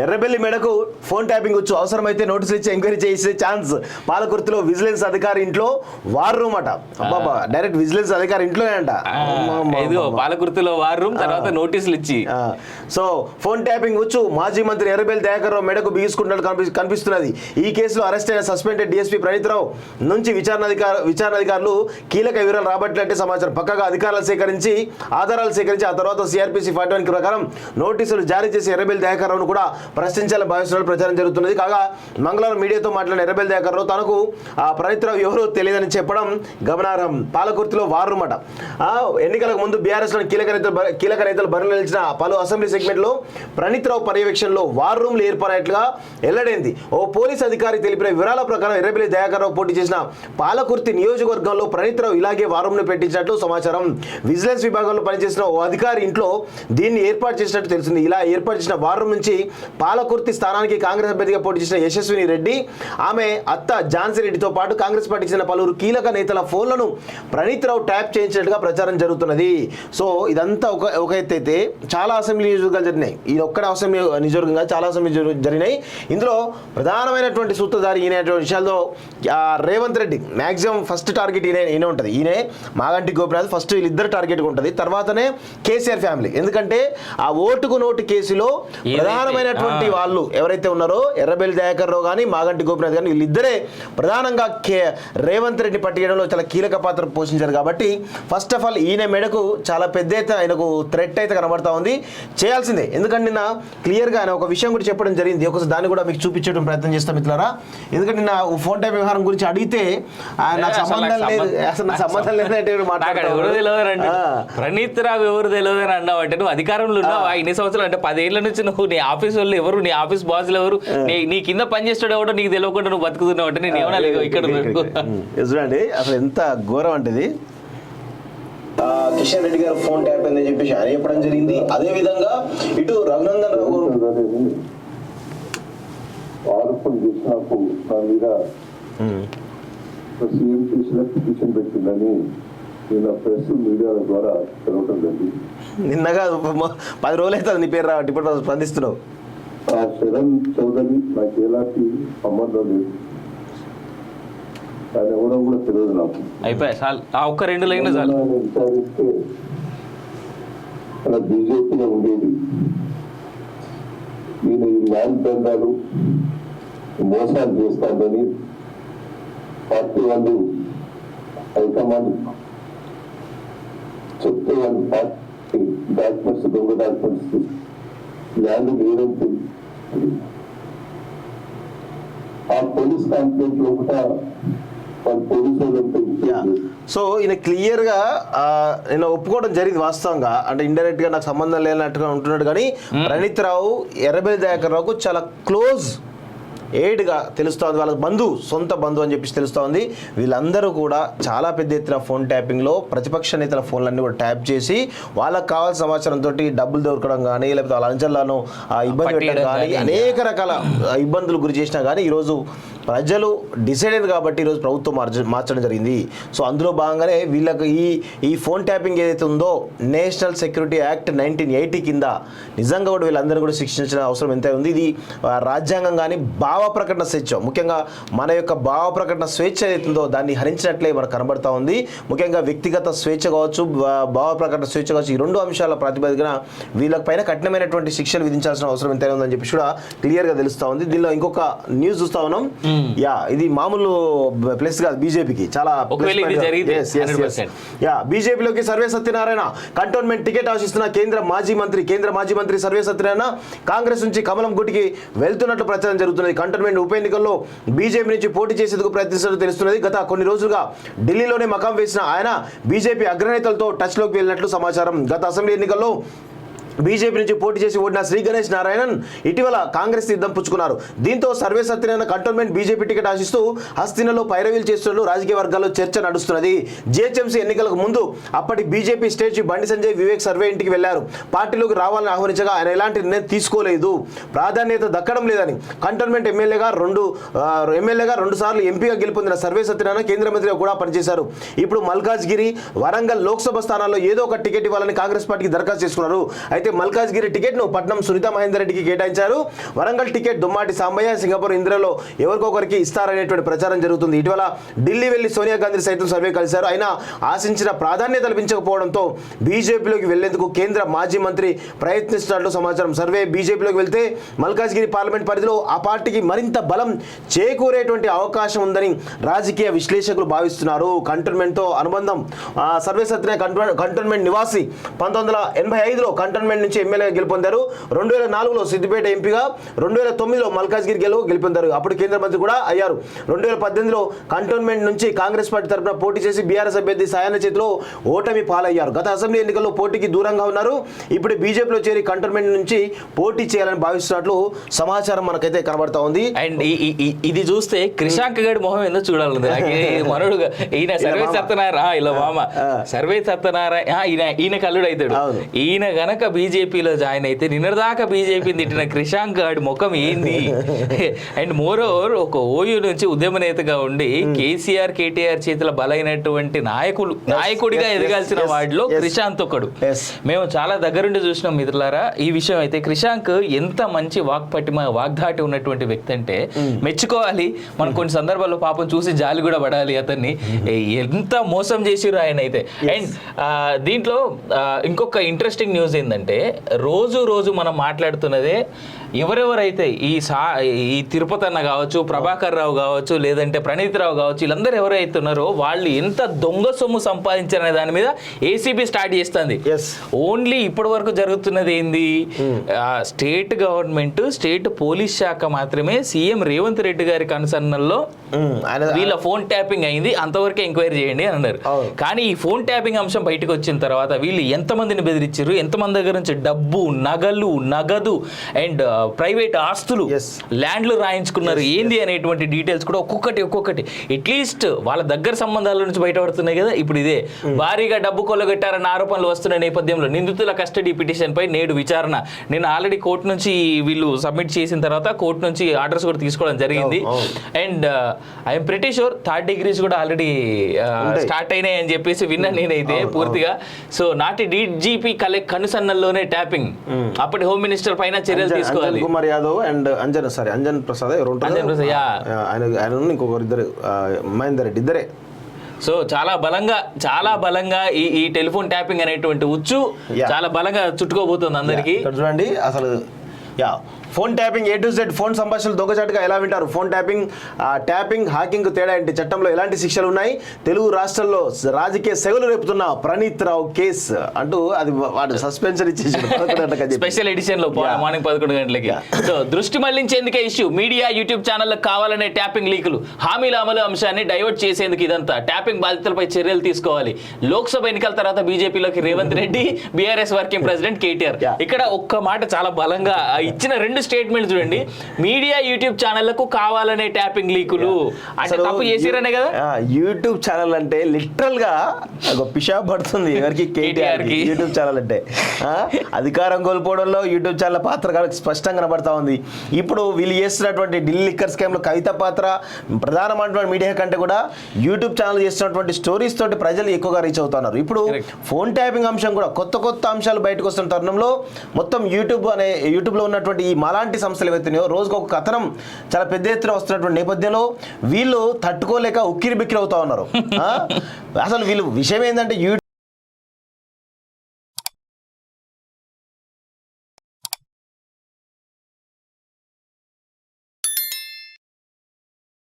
ఎర్రబెల్లి మెడకు phone tapping వచ్చు, అవసరమైతే నోటీసులు ఇచ్చి ఎంక్వైరీ చేసే ఛాన్స్. పాలకుర్తిలో విజిలెన్స్ అధికారి ఇంట్లో వార్ రూమ్ అట. అబ్బాబా, డైరెక్ట్ విజిలెన్స్ అధికారి ఇంట్లోనే అంట. పాలకుర్తిలో వార్ రూమ్, తర్వాత నోటీసులు ఇచ్చి. సో ఫోన్ ట్యాపింగ్ వచ్చు, మాజీ మంత్రి ఎర్రబెల్లి దయాకర్ రావు మెడకు బిగించుకుంటున్నట్టు కనిపిస్తున్నది. ఈ కేసులో అరెస్ట్ అయిన సస్పెండెడ్ డీఎస్పీ ప్రణీత్ రావు నుంచి విచారణాధికారులు కీలక వివరాలు రాబట్టినట్టే సమాచారం. పక్కగా ఆధారాలు సేకరించి ఆ తర్వాత సిఆర్పిసి 41 ప్రకారం నోటీసులు జారీ చేసి ఎర్రబెల్లి దయాకర్ రావును కూడా ప్రశ్నించాలని భావిస్తున్నట్టు ప్రచారం జరుగుతున్నది. కాగా మంగళవారం మీడియాతో మాట్లాడిన ఎర్రబెల్లి దయాకర్ రావు తనకు ప్రణీత్ రావు ఎవరో తెలియదని చెప్పడం గమనార్హం. పాలకుర్తిలో వార్ రూమ్ అట. ఎన్నికలకు ముందు బీఆర్ఎస్ లోని కీలక నేతలు బరిలో నిలిచిన పలు అసెంబ్లీ సెగ్మెంట్ లో ప్రణీత్ రావు పర్యవేక్షణలో వార్ రూమ్లు ఏర్పడినట్లుగా వెల్లడైంది. ఓ పోలీస్ అధికారి తెలిపిన వివరాల ప్రకారం ఎర్రబెల్లి దయాకర్ రావు పోటీ చేసిన పాలకుర్తి నియోజకవర్గంలో ప్రణీత్ రావు ఇలాగే వార్ రూమ్ ను పెట్టించినట్లు సమాచారం. విజిలెన్స్ విభాగంలో పనిచేసిన ఓ అధికారి ఇంట్లో దీన్ని ఏర్పాటు చేసినట్టు తెలిసింది. ఇలా ఏర్పాటు చేసిన వార్ రూమ్ నుంచి పాలకుర్తి స్థానానికి కాంగ్రెస్ అభ్యర్థిగా పోటీ చేసిన యశస్విని రెడ్డి, ఆమె అత్త ఝాన్సీ రెడ్డితో పాటు కాంగ్రెస్ పార్టీకి చెందిన పలువురు కీలక నేతల ఫోన్లను ప్రణీత్ రావు ట్యాప్ చేయించినట్టుగా ప్రచారం జరుగుతున్నది. సో ఇదంతా ఒక ఎత్తు అయితే చాలా అసెంబ్లీ నియోజకవర్గాలు జరిగినాయి. ఇది ఒక్కడ అసెంబ్లీ నియోజకవర్గంగా చాలా అసెంబ్లీ జరిగినాయి. ఇందులో ప్రధానమైనటువంటి సూత్రధారి ఈయనటువంటి విషయాల్లో Revanth Reddy maximum first target ఈయన ఉంటుంది. ఈయనే మాగంటి గోపినాథ్ ఫస్ట్ వీళ్ళిద్దరు టార్గెట్గా ఉంటుంది. తర్వాతనే కేసీఆర్ ఫ్యామిలీ. ఎందుకంటే ఆ ఓటుకు నోటు కేసులో ప్రధానమైనటువంటి వాళ్ళు ఎవరైతే ఉన్నారో ఎర్రబెల్లి దయాకర్ రావు కానీ మాగంటి గోపినాథ్ కానీ వీళ్ళిద్దరే ప్రధానంగా రేవంత్ రెడ్డి పట్టియడంలో చాలా కీలక పాత్ర పోషించారు. కాబట్టి ఫస్ట్ ఆఫ్ ఆల్ ఈయన మెడకు చాలా పెద్ద అయితే ఆయనకు థ్రెట్ అయితే కనబడతా ఉంది. చేయాల్సిందే. ఎందుకంటే నిన్న క్లియర్గా ఆయన ఒక విషయం కూడా చెప్పడం జరిగింది. ఒకసారి దాన్ని కూడా మీకు చూపించడం ప్రయత్నం చేస్తాం మిత్రులారా. ఎందుకంటే నిన్న ఫోన్ టైప్ వ్యవహారం గురించి అడిగితే నాకు సంబంధం లేదు, అసలు నాకు సంబంధం లేదంటే ప్రణీత్ రావు ఎవరు తెలియదు అని అన్నావు అంటే నువ్వు అధికారంలో ఉన్నావు. ఇన్ని సంవత్సరాలు అంటే 10 ఏళ్ల నుంచి నువ్వు నీ ఆఫీస్ వాళ్ళు ఎవరు, నీ ఆఫీస్ బాసులు ఎవరు, నీ కింద పనిచేస్తాడు ఎవడో నీకు తెలియకుండా నువ్వు బతుకుతున్నావు అంటే నేను ఏమన్నా ఇక్కడ చూడండి అసలు ఎంత ఘోరం అంటే కిషన్ రెడ్డి గారు ఫోన్ ట్యాప్ అని చెప్పేసి ఆయన చెప్పడం జరిగింది. అదే విధంగా ఇటు రఘునందన్ రావు ఆరోపణ చేసినప్పుడు నా మీద సీఎం చేసిన పిటిషన్ పెట్టిందని నేను ప్రెస్ మీడియాల ద్వారా తెలవటం జరిగింది. నిన్నగా 10 రోజులు అవుతుంది నీ పేరు రావట్టి ఇప్పుడు స్పందిస్తున్నావు. ఆ శరణ్ చౌదరి నాకు ఎలాంటి సంబంధం లేదు, ఆయన ఎవరో కూడా తెలియదు నాకు. ఒక్క 2 లైన్లు విచారిస్తే అలా బీజేపీలో ఉండేది. నేను ఈ ల్యాండ్ దండాలు మోసాలు చేస్తానని పార్టీ వాళ్ళు హైకమాండ్ చెప్తే వాళ్ళు పార్టీ డాక్యుమెంట్స్ దొంగ డాక్యుమెంట్స్ ల్యాండ్ లేదంటే ఆ పోలీస్ కంప్లైంట్ లో కూడా సో ఈయన క్లియర్గా నేను ఒప్పుకోవడం జరిగింది వాస్తవంగా. అంటే ఇండైరెక్ట్ గా నాకు సంబంధం లేనట్టుగా ఉంటున్నాడు. కానీ ప్రణీత్ రావు ఎర్రబెల్లి దయాకర్ రావుకు చాలా క్లోజ్ ఎయిడ్గా తెలుస్తోంది. వాళ్ళ సొంత బంధువు అని చెప్పేసి తెలుస్తోంది. వీళ్ళందరూ కూడా చాలా పెద్ద ఎత్తున ఫోన్ ట్యాపింగ్లో ప్రతిపక్ష నేతల ఫోన్లన్నీ కూడా ట్యాప్ చేసి వాళ్ళకి కావాల్సిన సమాచారంతో డబ్బులు దొరకడం కానీ లేకపోతే వాళ్ళ అంచనాలను ఇబ్బంది పెట్టడం కానీ అనేక రకాల ఇబ్బందులు గురి చేసినా కానీ ఈరోజు ప్రజలు డిసైడెడ్ కాబట్టి ఈరోజు ప్రభుత్వం మార్చడం జరిగింది. సో అందులో భాగంగానే వీళ్ళకి ఈ ఫోన్ ట్యాపింగ్ ఏదైతే ఉందో నేషనల్ సెక్యూరిటీ యాక్ట్ 1980 కింద నిజంగా కూడా వీళ్ళందరూ కూడా శిక్షించిన అవసరం ఎంత ఉంది. ఇది రాజ్యాంగం కానీ భావ ప్రకటన స్వేచ్ఛ, ముఖ్యంగా మన యొక్క భావ ప్రకటన స్వేచ్ఛ ఏదైతుందో దాన్ని హరించినట్లే మనకు కనబడతా ఉంది. ముఖ్యంగా వ్యక్తిగత స్వేచ్ఛ కావచ్చు, భావ ప్రకటన స్వేచ్ఛ కావచ్చు, ఈ 2 అంశాల ప్రాతిపదికన వీళ్ళకి పైన కఠినమైనటువంటి శిక్షలు విధించాల్సిన అవసరం ఎంత ఉందని చెప్పి కూడా క్లియర్గా తెలుస్తూ ఉంది. దీనిలో ఇంకొక న్యూస్ చూస్తా ఉన్నాం. ఇది మామూలు ప్లస్ కాదు, బీజేపీకి చాలా బీజేపీలోకి సర్వే సత్యనారాయణ కంటోన్మెంట్ టికెట్ ఆశిస్తున్న కేంద్ర మాజీ మంత్రి సర్వే సత్యనారాయణ కాంగ్రెస్ నుంచి కమలం గుటికి వెళ్తున్నట్లు ప్రచారం జరుగుతున్నది. కంటోన్మెంట్ ఉప ఎన్నికల్లో బీజేపీ నుంచి పోటీ చేసేందుకు ప్రయత్నిస్తున్నట్టు తెలుస్తున్నది. గత కొన్ని రోజులుగా ఢిల్లీలోనే మకాం వేసిన ఆయన బీజేపీ అగ్రనేతలతో టచ్లోకి వెళ్ళినట్లు సమాచారం. గత అసెంబ్లీ ఎన్నికల్లో బీజేపీ నుంచి పోటీ చేసి ఓడిన శ్రీ గణేష్ నారాయణన్ ఇటీవల కాంగ్రెస్ తీర్థం పుచ్చుకున్నారు. దీంతో survey Satyanarayana cantonment BJP ticket ఆశిస్తూ హస్తినలో పైరవీలు చేస్తున్నట్లు రాజకీయ వర్గాల్లో చర్చ నడుస్తున్నది. జీహెచ్ఎంసీ ఎన్నికలకు ముందు అప్పటి BJP state chief Bandi Sanjay Vivek survey ఇంటికి వెళ్లారు. పార్టీలోకి రావాలని ఆహ్వానించగా ఆయన ఎలాంటి నిర్ణయం తీసుకోలేదు, ప్రాధాన్యత దక్కడం లేదని కంటోన్మెంట్ ఎమ్మెల్యేగా 2 సార్లు ఎంపీగా గెలుపొందిన సర్వే సత్యనారాయణ కేంద్ర మంత్రిగా కూడా పనిచేశారు. ఇప్పుడు మల్కాజ్గిరి, వరంగల్ లోక్సభ స్థానాల్లో ఏదో ఒక టికెట్ ఇవ్వాలని కాంగ్రెస్ పార్టీకి దరఖాస్తు చేసుకున్నారు. అయితే అయితే మల్కాజ్గిరి టికెట్ ను పట్నం సునీత మహేందర్ రెడ్డికి కేటాయించారు. వరంగల్ టికెట్ దుమ్మాటి సాంబయ్య, సింగపూర్ ఇంద్రలో ఎవరికొకరికి ఇస్తారనేటువంటి ప్రచారం జరుగుతుంది. ఇటీవల ఢిల్లీ వెళ్లి సోనియా గాంధీ సైతం సర్వే కలిశారు. అయినా ఆశించిన ప్రాధాన్యత లభించకపోవడంతో బీజేపీలోకి వెళ్లేందుకు కేంద్ర మాజీ మంత్రి ప్రయత్నిస్తున్నట్లు సమాచారం. సర్వే బీజేపీలోకి వెళ్తే మల్కాజ్గిరి పార్లమెంట్ పరిధిలో ఆ పార్టీకి మరింత బలం చేకూరేటువంటి అవకాశం ఉందని రాజకీయ విశ్లేషకులు భావిస్తున్నారు. కంటోన్మెంట్తో అనుబంధం. సర్వే సత్యనారాయణ కంటోన్మెంట్ నివాసి 1985లో కంటోన్మెంట్ నుంచి ఎమ్మెల్యేగా గెలుపొందారు. 2004లో సిద్దిపేట ఎంపీగా, 2009లో మల్కాజ్గిరి గెలుపొందారు. అప్పుడు కేంద్ర మంత్రి కూడా అయ్యారు. 2018లో కంటోన్మెంట్ నుంచి కాంగ్రెస్ పార్టీ తరఫున పోటీ చేసి బీఆర్ఎస్ అభ్యర్థి సాయన్న చేతిలో ఓటమి పాలయ్యారు. గత అసెంబ్లీ ఎన్నికల్లో పోటీకి దూరంగా ఉన్నారు. ఇప్పుడు బీజేపీలో చేరి కంటోన్మెంట్ నుంచి పోటీ చేయాలని భావిస్తున్నట్లు సమాచారం మనకైతే కనబడతా ఉంది. అండ్ ఇది చూస్తే క్రిషాంక్ గడి మొహం ఏందో చూడాలి. మనోడుగా ఈయన సర్వే సత్యనారాయణ ఇలా మామ సర్వే సత్యనారాయణ ఈయన కల్లుడు అవుతాడు. ఈయన గనక బీజేపీలో జాయిన్ అయితే నిన్నదాకా బీజేపీని తిట్టిన క్రిషాంక్ గడి ముఖం ఏంది? అండ్ మోర్ ఓవర్ ఒక ఓయూ నుంచి ఉద్యమ నేతగా ఉండి కేసీఆర్ కేటీఆర్ చేతుల బలైనటువంటి నాయకుడిగా ఎదగాల్సిన వాడిలో క్రిషాంత్ ఒకడు. మేము చాలా దగ్గరుండి చూసినాం మిత్రులారా ఈ విషయం. అయితే క్రిషాంక్ ఎంత మంచి వాగ్దాటి ఉన్నటువంటి వ్యక్తి అంటే మెచ్చుకోవాలి. మనం కొన్ని సందర్భాల్లో పాపం చూసి జాలి కూడా పడాలి అతన్ని. ఎంత మోసం చేసిరు ఆయన అయితే. అండ్ దీంట్లో ఇంకొక ఇంట్రెస్టింగ్ న్యూస్ ఏంటంటే రోజు మనం మాట్లాడుతున్నదే ఎవరెవరైతే ఈ తిరుపతి అన్న కావచ్చు, ప్రభాకర్ రావు కావచ్చు, లేదంటే ప్రణీత్ రావు కావచ్చు, వీళ్ళందరూ ఎవరైతే ఉన్నారో వాళ్ళు ఎంత దొంగ సొమ్ము సంపాదించారనే దాని మీద ఏసీబీ స్టార్ట్ చేస్తుంది. ఓన్లీ ఇప్పటి వరకు జరుగుతున్నది ఏంది? స్టేట్ గవర్నమెంట్, స్టేట్ పోలీస్ శాఖ మాత్రమే సీఎం రేవంత్ రెడ్డి గారి కన్సర్నల్లో వీళ్ళ ఫోన్ ట్యాపింగ్ అయింది, అంతవరకే ఎంక్వైరీ చేయండి అని అన్నారు. కానీ ఈ ఫోన్ ట్యాపింగ్ అంశం బయటకు వచ్చిన తర్వాత వీళ్ళు ఎంతమందిని బెదిరించారు, ఎంతమంది దగ్గర నుంచి డబ్బు, నగదు అండ్ ప్రైవేట్ ఆస్తులు, ల్యాండ్లు రాయించుకున్నారు ఏంది అనేటువంటి డీటెయిల్స్ కూడా ఒక్కొక్కటి అట్లీస్ట్ వాళ్ళ దగ్గర సంబంధాల నుంచి బయటపడుతున్నాయి కదా. ఇప్పుడు ఇదే భారీగా డబ్బు కొల్లగొట్టారన్న ఆరోపణలు వస్తున్న నేపథ్యంలో నిందితుల కస్టడీ పిటిషన్ పై నేడు విచారణ. నేను ఆల్రెడీ కోర్టు నుంచి వీళ్ళు సబ్మిట్ చేసిన తర్వాత కోర్టు నుంచి ఆర్డర్స్ కూడా తీసుకోవడం జరిగింది. And I'm pretty sure 3rd degrees కూడా ఆల్రెడీ స్టార్ట్ అయినాయి అని చెప్పేసి విన్నా నేనైతే పూర్తిగా. సో నాటి డీజీపీ కనుసన్నల్లోనే ట్యాపింగ్. అప్పటి హోమ్ మినిస్టర్ పైన చర్యలు తీసుకోవాలి. కుమార్ యాదవ్ అండ్ అంజన్ ప్రసాద్ ఆయన ఇంకొకరు ఇద్దరు మహేందర్ రెడ్డి ఇద్దరే. సో చాలా బలంగా ఈ టెలిఫోన్ ట్యాపింగ్ అనేటువంటి ఉచ్చు చాలా బలంగా చుట్టుకోబోతుంది అందరికి. చూడండి అసలు phone tapping A to Z phone సంభాషణలు దొంగచాటుగా ఎలా వింటారు? ఫోన్ ట్యాపింగ్ హాకింగ్ తేడా ఏంటి? చట్టంలో ఎలాంటి శిక్షలు ఉన్నాయి? తెలుగు రాష్ట్రాల్లో రాజకీయ సెగలు రేపుతున్న ప్రణీత్ రావు కేసు అంటూ అది వాడు సస్పెన్షన్ ఇచ్చేసాడు స్పెషల్ ఎడిషన్ లో మార్నింగ్ 11 గంటలకి. సో దృష్టి మళ్లించేందుకే ఇష్యూ. మీడియా యూట్యూబ్ ఛానళ్లకు కావాలనే ట్యాపింగ్ లీకులు, హామీల అమలు అంశాన్ని డైవర్ట్ చేసేందుకు ఇదంతా. ట్యాపింగ్ బాధితులపై చర్యలు తీసుకోవాలి. లోక్సభ ఎన్నికల తర్వాత బీజేపీలోకి Revanth Reddy, BRS working president KTR. ఇక్కడ ఒక్క మాట చాలా బలంగా ఇచ్చిన 2 స్టేట్మెంట్ చూడండి. మీడియా యూట్యూబ్ ఛానళ్లకు కావాలనే ట్యాపింగ్ లీకులు అంటే తప్పు చేసిరనే కదా. యూట్యూబ్ ఛానల్ అంటే లిటరల్ గా పిషా పడుతుంది ఎవరికి? కేటీఆర్ కి. యూట్యూబ్ ఛానల్ అంటే అధికారం కోల్పోవడంలో యూట్యూబ్ ఛానల్ పాత్ర స్పష్టంగా కనబడతా ఉంది. ఇప్పుడు వీళ్ళు చేస్తున్నటువంటి ఢిల్లీ లిక్కర్ స్కామ్ లో కవిత పాత్ర ప్రధానమైనటువంటి మీడియా కంటే కూడా యూట్యూబ్ ఛానల్ చేస్తున్నటువంటి స్టోరీస్ తోటి ప్రజలు ఎక్కువగా రీచ్ అవుతున్నారు. ఇప్పుడు ఫోన్ ట్యాపింగ్ అంశం కూడా కొత్త అంశాలు బయటకు వస్తున్న తరుణంలో మొత్తం యూట్యూబ్ లో ఉన్నటువంటి ఈ మాలాంటి సంస్థలు ఏవైతున్నాయో రోజుకు ఒక కథనం చాలా పెద్ద ఎత్తున వస్తున్నటువంటి నేపథ్యంలో వీళ్ళు తట్టుకోలేక ఉక్కిరి బిక్కిరి అవుతా ఉన్నారు. అసలు వీళ్ళు విషయం ఏంటంటే